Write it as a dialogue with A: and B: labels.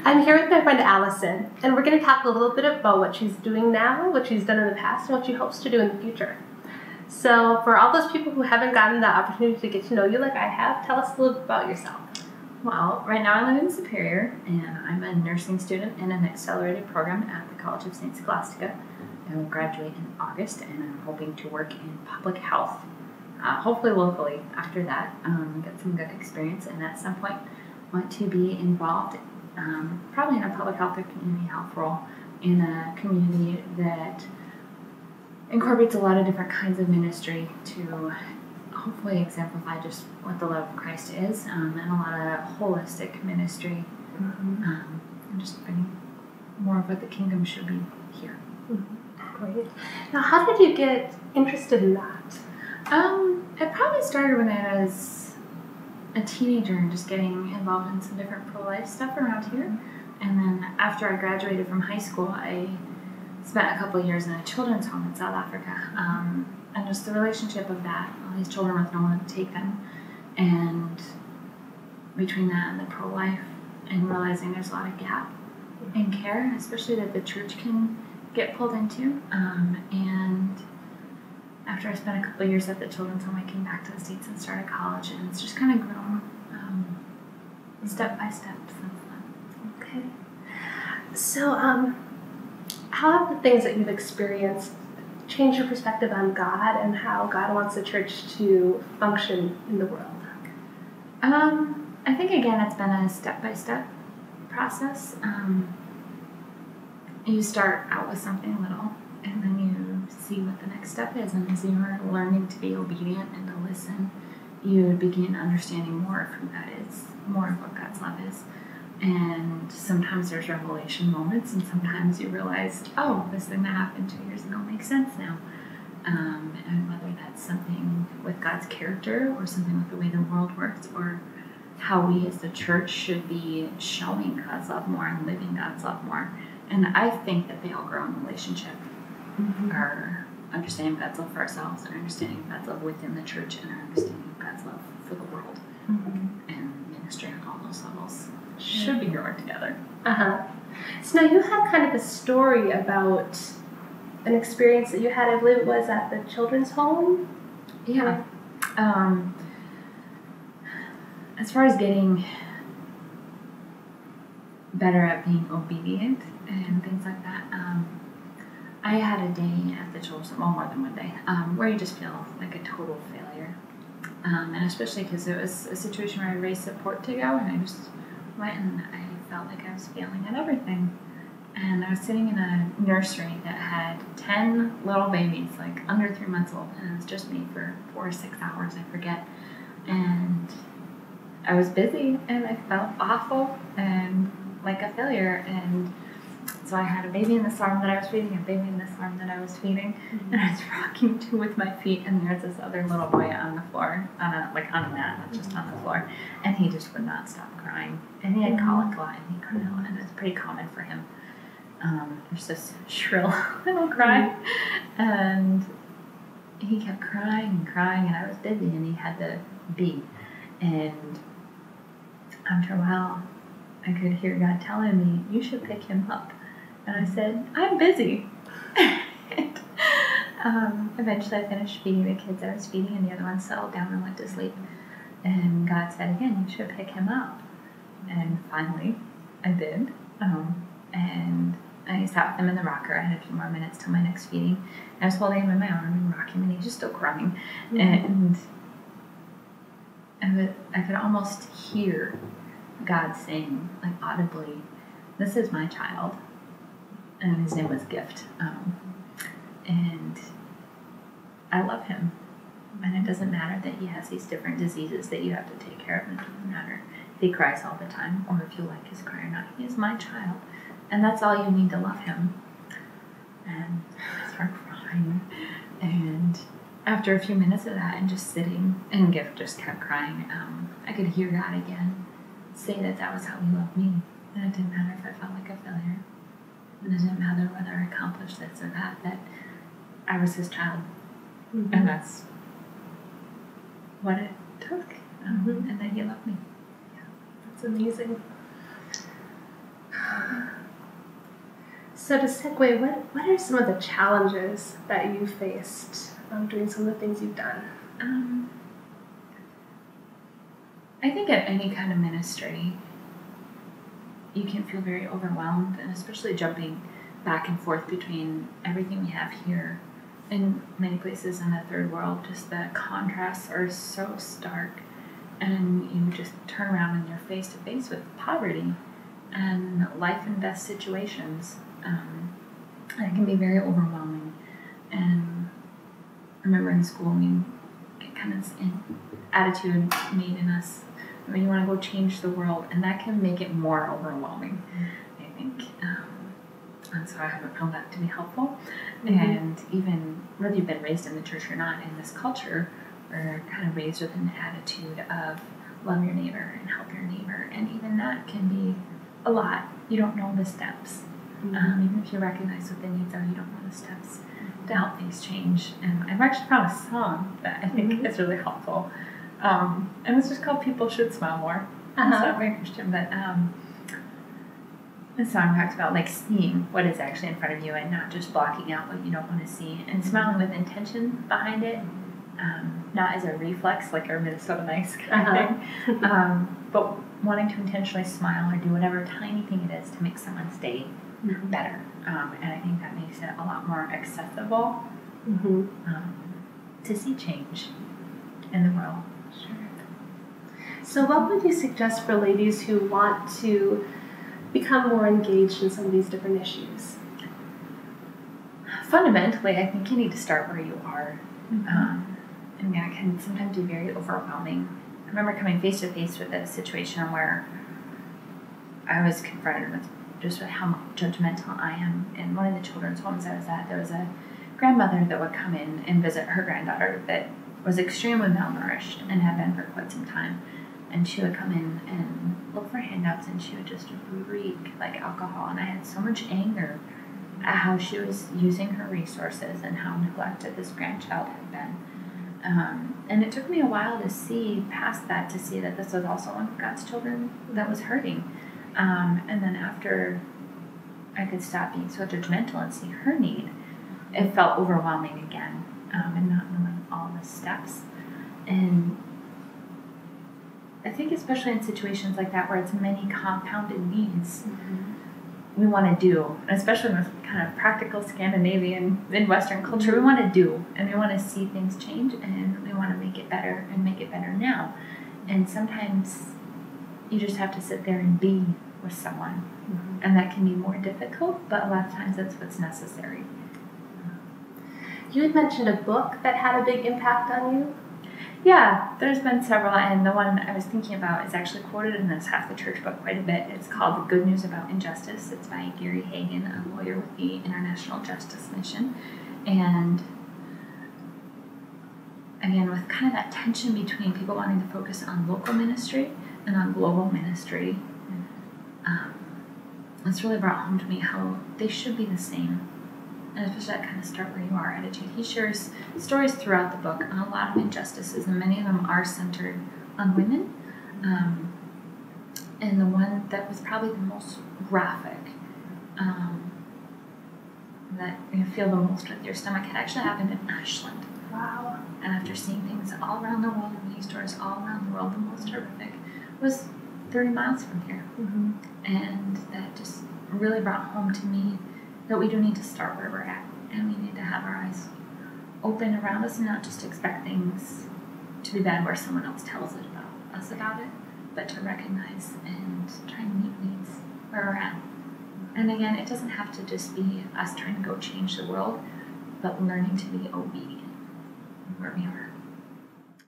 A: I'm here with my friend Allison, and we're going to talk a little bit about what she's doing now, what she's done in the past, and what she hopes to do in the future. So for all those people who haven't gotten the opportunity to get to know you like I have, tell us a little bit about yourself.
B: Well, right now I live in Superior, and I'm a nursing student in an accelerated program at the College of St. Scholastica. I will graduate in August, and I'm hoping to work in public health, hopefully locally after that, get some good experience, and at some point want to be involved probably in a public health or community health role in a community that incorporates a lot of different kinds of ministry to hopefully exemplify just what the love of Christ is, and a lot of holistic ministry, and just bringing more of what the kingdom should be here.
A: Great. Now, how did you get interested in that?
B: It probably started when I was a teenager and just getting involved in some different pro-life stuff around here. And then after I graduated from high school, I spent a couple of years in a children's home in South Africa. And just the relationship of that, all these children with no one to take them. And between that and the pro-life, and realizing there's a lot of gap in care, especially that the church can get pulled into. And after I spent a couple of years at the children's home, I came back to the States and started college, and it's just kind of grown step by step since then.
A: Okay. So, how have the things that you've experienced changed your perspective on God and how God wants the church to function in the world?
B: I think, again, it's been a step by step process. You start out with something little, and then you see what the next step is, and as you are learning to be obedient and to listen, you begin understanding more of who God is, more of what God's love is. And sometimes there's revelation moments, and sometimes you realize, oh, this thing that happened 2 years ago makes sense now. And whether that's something with God's character or something with the way the world works, or how we as the church should be showing God's love more and living God's love more. And I think that they all grow in relationship. Our understanding of God's love for ourselves, and understanding of God's love within the church, and our understanding of God's love for the world, and ministry on all those levels should be growing together.
A: So now you had kind of a story about an experience that you had, I believe it was at the children's home?
B: Yeah. As far as getting better at being obedient and things like that, I had a day at the children's home, well, more than one day, where you just feel like a total failure. And especially because it was a situation where I raised support to go, and I just went and I felt like I was failing at everything. And I was sitting in a nursery that had 10 little babies, like under 3 months old, and it was just me for 4 or 6 hours, I forget. And I was busy, and I felt awful and like a failure. And so I had a baby in this arm that I was feeding, a baby in this arm that I was feeding, and I was rocking to with my feet, and there's this other little boy on the floor, on a mat, not just on the floor, and he just would not stop crying. And he had colic a lot, and he cried a lot, and it's pretty common for him. There's this shrill little cry, and he kept crying and crying, and I was busy, and he had to be. And after a while, I could hear God telling me, you should pick him up. And I said, I'm busy. And, eventually I finished feeding the kids I was feeding, and the other one settled down and went to sleep. And God said again, you should pick him up. And finally, I did. And I sat with him in the rocker. I had a few more minutes till my next feeding. I was holding him in my arm and rocking him, and he was just still crying. And I could almost hear God saying, like audibly, this is my child. And his name was Gift. And I love him. And it doesn't matter that he has these different diseases that you have to take care of. It doesn't matter if he cries all the time or if you like his cry or not. He is my child. And that's all you need to love him. And I started crying. And after a few minutes of that and just sitting, and Gift just kept crying, I could hear God again say that was how he loved me. And it didn't matter if I felt like a failure. It didn't matter whether I accomplished this or that I was his child. And that's what it took. And that he loved me.
A: Yeah, that's amazing. So to segue, what are some of the challenges that you faced doing some of the things you've done?
B: I think at any kind of ministry, you can feel very overwhelmed, and especially jumping back and forth between everything we have here and many places in the third world. Just the contrasts are so stark, and you just turn around and you're face to face with poverty and life and death situations. It can be very overwhelming. And I remember in school we get kind of an attitude made in us when you want to go change the world, and that can make it more overwhelming, I think. And so I haven't found that to be helpful. Mm-hmm. And even whether you've been raised in the church or not, in this culture, we're kind of raised with an attitude of love your neighbor and help your neighbor. And even that can be a lot. You don't know the steps. Mm-hmm. Even if you recognize what the needs are, you don't know the steps to help things change. And I've actually found a song that I think is really helpful. And it's just called People Should Smile More. It's not very Christian, but the song talks about like seeing what is actually in front of you and not just blocking out what you don't want to see, and smiling with intention behind it, not as a reflex like our Minnesota Nice kind of thing, but wanting to intentionally smile or do whatever tiny thing it is to make someone's day better. And I think that makes it a lot more accessible to see change in the world.
A: Sure. So what would you suggest for ladies who want to become more engaged in some of these different issues?
B: Fundamentally, I think you need to start where you are. And that can sometimes be very overwhelming. I remember coming face to face with a situation where I was confronted with just how judgmental I am. In one of the children's homes I was at, there was a grandmother that would come in and visit her granddaughter that was extremely malnourished and had been for quite some time. And she would come in and look for handouts, and she would just reek like alcohol. And I had so much anger at how she was using her resources and how neglected this grandchild had been. And it took me a while to see past that, to see that this was also one of God's children that was hurting. And then after I could stop being so judgmental and see her need, it felt overwhelming again, and not knowing all the steps. And I think especially in situations like that where it's many compounded needs, we want to do, especially with kind of practical Scandinavian Midwestern culture, we want to do, and we want to see things change, and we want to make it better and make it better now. And sometimes you just have to sit there and be with someone, and that can be more difficult, but a lot of times that's what's necessary.
A: You had mentioned a book that had a big impact on you.
B: Yeah, there's been several, and the one I was thinking about is actually quoted in this Half the Church book quite a bit. It's called The Good News About Injustice. It's by Gary Hagan, a lawyer with the International Justice Mission. And again, with kind of that tension between people wanting to focus on local ministry and on global ministry, it's really brought home to me how they should be the same. And especially that kind of start where you are attitude. He shares stories throughout the book on a lot of injustices, and many of them are centered on women. And the one that was probably the most graphic, that you feel the most with your stomach, had actually happened in Ashland.
A: Wow.
B: And after seeing things all around the world, in news stories all around the world, the most horrific was 30 miles from here. And that just really brought home to me that we do need to start where we're at, and we need to have our eyes open around us and not just expect things to be bad where someone else tells us about it, but to recognize and try and meet needs where we're at. And again, it doesn't have to just be us trying to go change the world, but learning to be obedient where we are.